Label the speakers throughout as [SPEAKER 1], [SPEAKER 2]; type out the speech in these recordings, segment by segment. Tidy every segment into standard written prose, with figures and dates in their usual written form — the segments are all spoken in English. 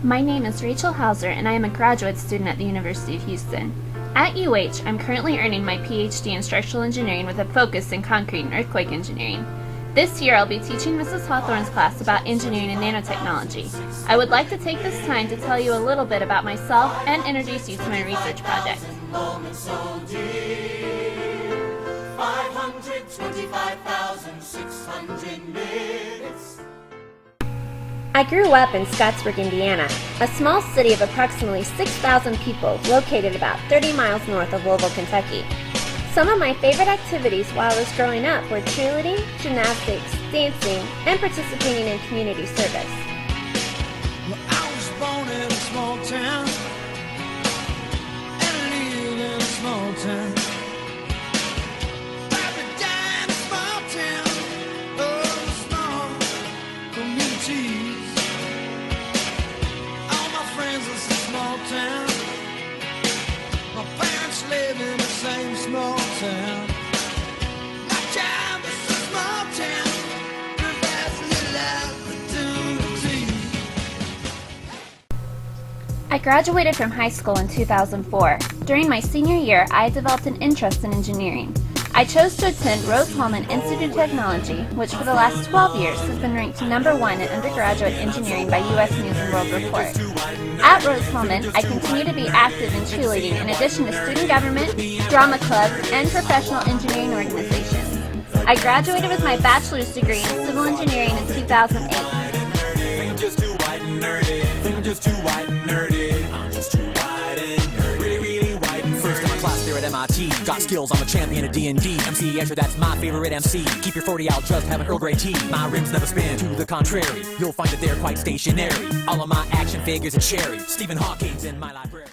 [SPEAKER 1] My name is Rachel Howser, and I am a graduate student at the University of Houston. At UH, I'm currently earning my PhD in structural engineering with a focus in concrete and earthquake engineering. This year, I'll be teaching Mrs. Hawthorne's class about engineering and nanotechnology. I would like to take this time to tell you a little bit about myself and introduce you to my research project. 525,600 minutes. I grew up in Scottsburg, Indiana, a small city of approximately 6,000 people located about 30 miles north of Louisville, Kentucky. Some of my favorite activities while I was growing up were cheerleading, gymnastics, dancing, and participating in community service.
[SPEAKER 2] Well, I was born in a small town and lived in a small town. Happy died in a small town, oh, small communities. All my friends in a small town. My parents live in the same small town. My job is a small town. Provides little opportunity.
[SPEAKER 1] I graduated from high school in 2004. During my senior year, I developed an interest in engineering. I chose to attend Rose-Hulman Institute of Technology, which for the last 12 years has been ranked #1 in undergraduate engineering by U.S. News & World Report. At Rose-Hulman, I continue to be active in cheerleading in addition to student government, drama clubs, and professional engineering organizations. I graduated with my bachelor's degree in civil engineering in 2008.
[SPEAKER 3] I'm just too white and nerdy. I'm just too white and nerdy. I'm just too white and nerdy. Really, really white and first in my class there at MIT. Got skills, I'm a champion of D&D. MC Escher, that's my favorite MC. Keep your 40 out, just have an Earl Grey tea. My rims never spin, to the contrary. You'll find that they're quite stationary. All of my action figures are cherry. Stephen Hawking's in my library.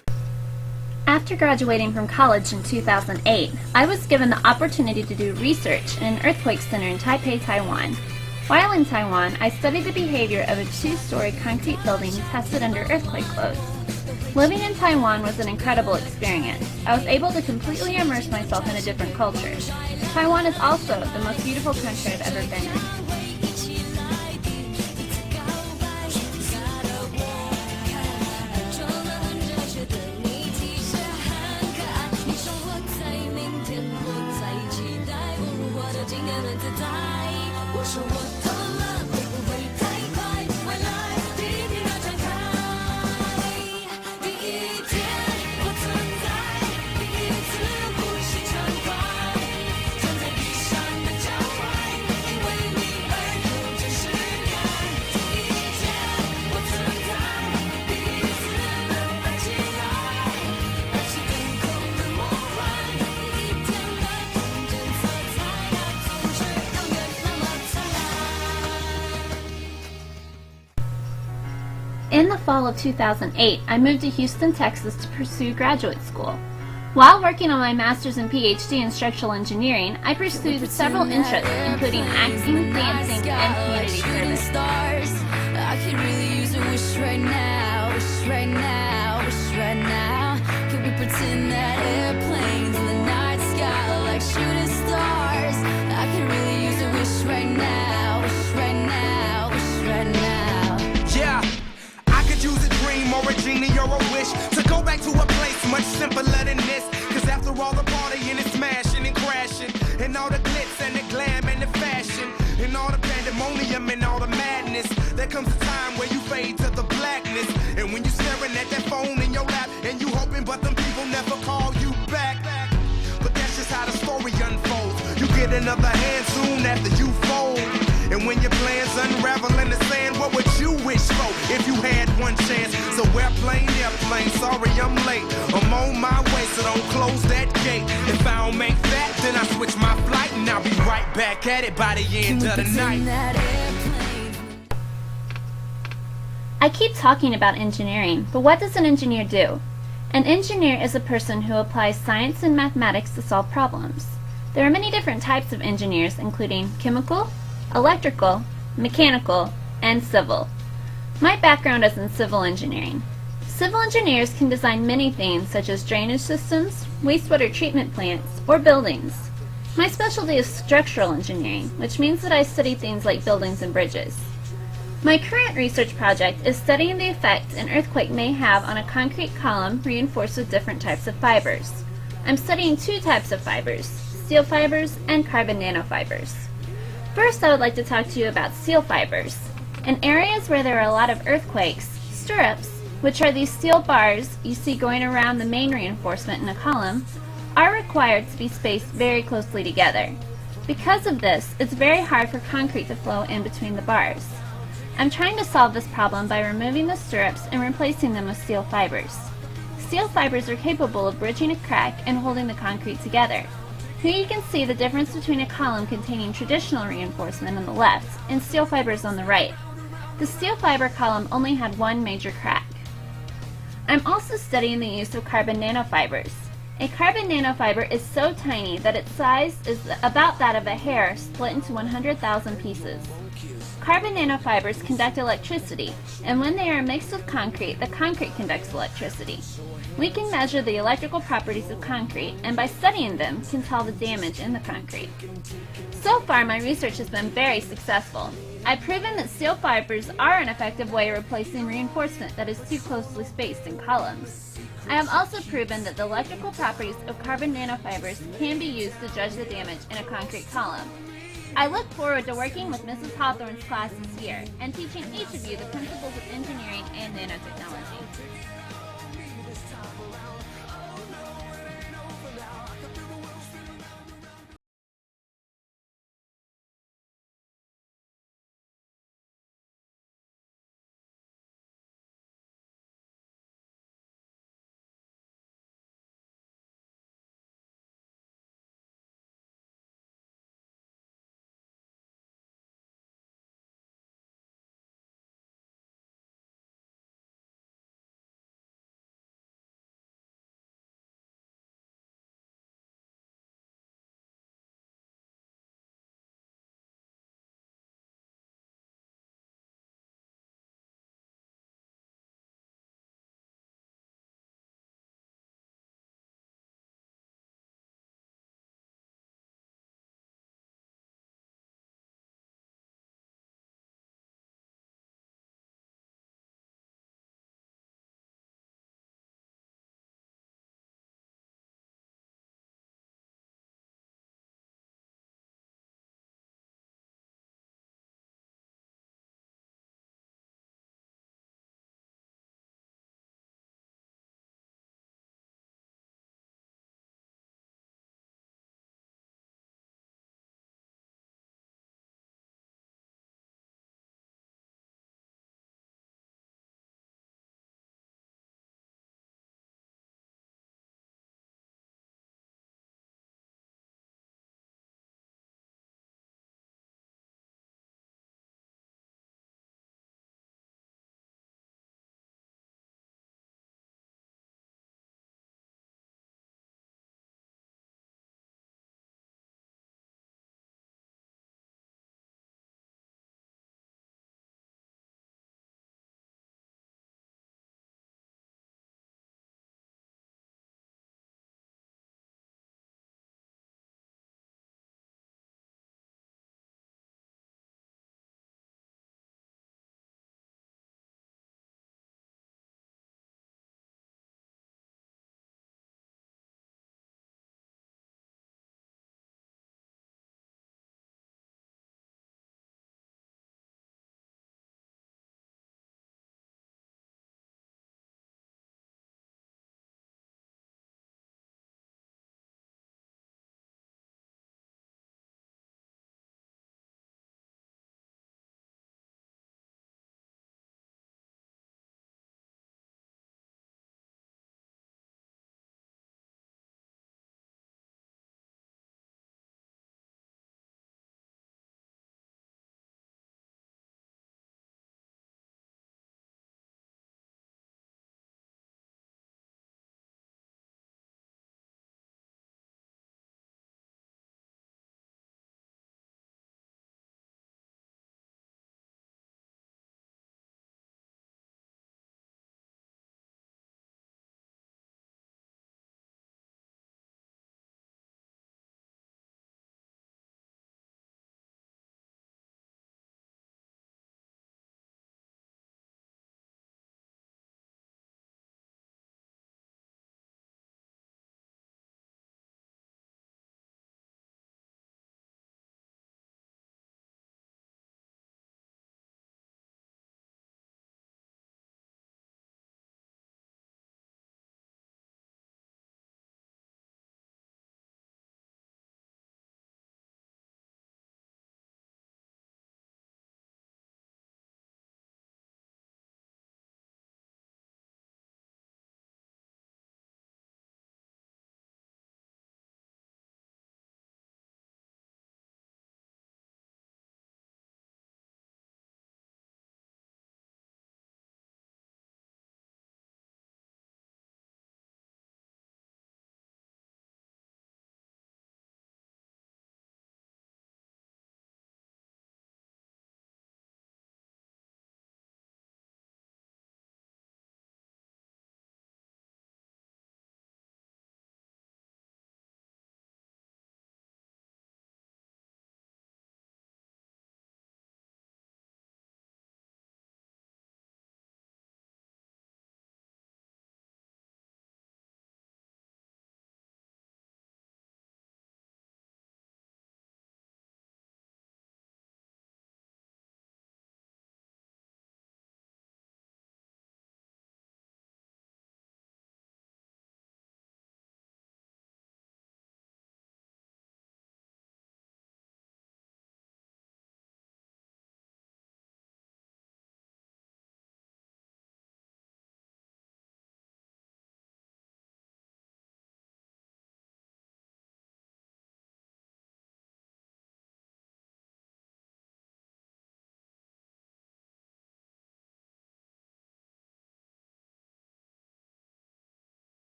[SPEAKER 1] After graduating from college in 2008, I was given the opportunity to do research in an earthquake center in Taipei, Taiwan. While in Taiwan, I studied the behavior of a 2-story concrete building tested under earthquake loads. Living in Taiwan was an incredible experience. I was able to completely immerse myself in a different culture. Taiwan is also the most beautiful country I've ever been in. In the fall of 2008, I moved to Houston, Texas to pursue graduate school. While working on my master's and PhD in structural engineering, I pursued several interests, including acting, dancing, and community service.
[SPEAKER 4] I could really use a wish right now, wish right now, wish right now. Could we pretend that airplanes in the night sky are like shooting stars? I could really use a wish right now, wish right now, wish right now.
[SPEAKER 5] Yeah. Use a dream or a genie or a wish to go back to a place much simpler than this. Cause after all the partying and smashing and crashing, and all the glitz and the glam and the fashion, and all the pandemonium and all the madness, there comes a time where you fade to the blackness. And when you staring at that phone in your lap, and you hoping but them people never call you back. But that's just how the story unfolds. You get another hand soon after you fold. And when your plans unravel in the sand, what would you wish for if you had one chance? So airplane, sorry I'm late. I'm on my way, so don't close that gate. If I don't make that, then I switch my flight, and I'll be right back at it by the end of the night.
[SPEAKER 1] I keep talking about engineering, but what does an engineer do? An engineer is a person who applies science and mathematics to solve problems. There are many different types of engineers, including chemical, electrical, mechanical, and civil. My background is in civil engineering. Civil engineers can design many things such as drainage systems, wastewater treatment plants, or buildings. My specialty is structural engineering, which means that I study things like buildings and bridges. My current research project is studying the effect an earthquake may have on a concrete column reinforced with different types of fibers. I'm studying two types of fibers, steel fibers and carbon nanofibers. First, I would like to talk to you about steel fibers. In areas where there are a lot of earthquakes, stirrups, which are these steel bars you see going around the main reinforcement in a column, are required to be spaced very closely together. Because of this, it's very hard for concrete to flow in between the bars. I'm trying to solve this problem by removing the stirrups and replacing them with steel fibers. Steel fibers are capable of bridging a crack and holding the concrete together. Here you can see the difference between a column containing traditional reinforcement on the left and steel fibers on the right. The steel fiber column only had one major crack. I'm also studying the use of carbon nanofibers. A carbon nanofiber is so tiny that its size is about that of a hair split into 100,000 pieces. Carbon nanofibers conduct electricity, and when they are mixed with concrete, the concrete conducts electricity. We can measure the electrical properties of concrete, and by studying them, can tell the damage in the concrete. So far, my research has been very successful. I've proven that steel fibers are an effective way of replacing reinforcement that is too closely spaced in columns. I have also proven that the electrical properties of carbon nanofibers can be used to judge the damage in a concrete column. I look forward to working with Mrs. Hawthorne's class this year and teaching each of you the principles of engineering and nanotechnology.